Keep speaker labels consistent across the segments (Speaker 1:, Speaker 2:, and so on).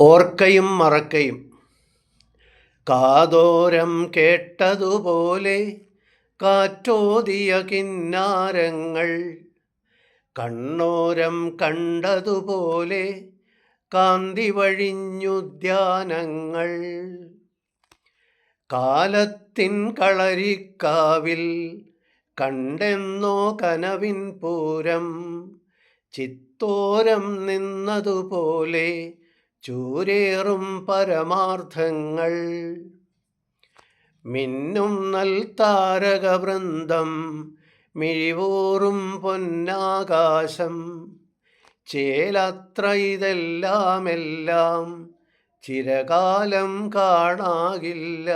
Speaker 1: ഓർക്കയും മറക്കയും. കാതോരം കേട്ടതുപോലെ കാറ്റോതിയ കിന്നാരങ്ങൾ, കണ്ണോരം കണ്ടതുപോലെ കാന്തി വഴിഞ്ഞുദ്യാനങ്ങൾ. കാലത്തിൻ കളരിക്കാവിൽ കണ്ടെന്നോ കനവിൻ പൂരം, ചിത്തോരം നിന്നതുപോലെ ചൂരേറും പരമാർത്ഥങ്ങൾ. മിന്നും നൽ താരകവൃന്ദം, മിഴിവൂറും പൊന്നാകാശം, ചേലത്ര ഇതെല്ലാമെല്ലാം ചിരകാലം കാണാകില്ല.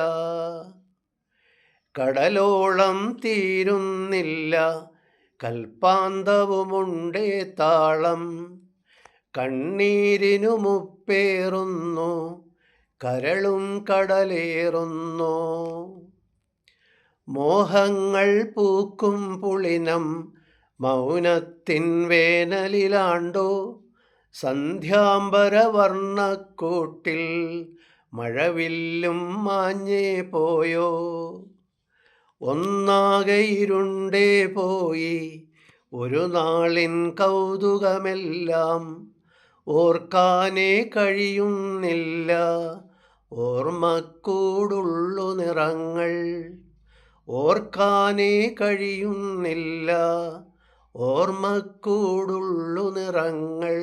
Speaker 1: കടലോളം തീരുന്നില്ല കൽപ്പാന്തവുമുണ്ടേ താളം, കണ്ണീരിനു മുപ്പേറുന്നു കരളും കടലേറുന്നു. മോഹങ്ങൾ പൂക്കും പുളിനം മൗനത്തിൻ വേനലിലാണ്ടോ, സന്ധ്യാംബരവർണ്ണക്കൂട്ടിൽ മഴവില്ലും മാഞ്ഞേ പോയോ. ഒന്നാകെ ഇരുണ്ടേ പോയി ഒരു നാളിൻ കൗതുകമെല്ലാം, ഓർക്കാനേ കഴിയുന്നില്ല ഓർമ്മക്കൂടുള്ളു നിറങ്ങൾ. ഓർക്കാനേ കഴിയുന്നില്ല ഓർമ്മക്കൂടുള്ളു നിറങ്ങൾ.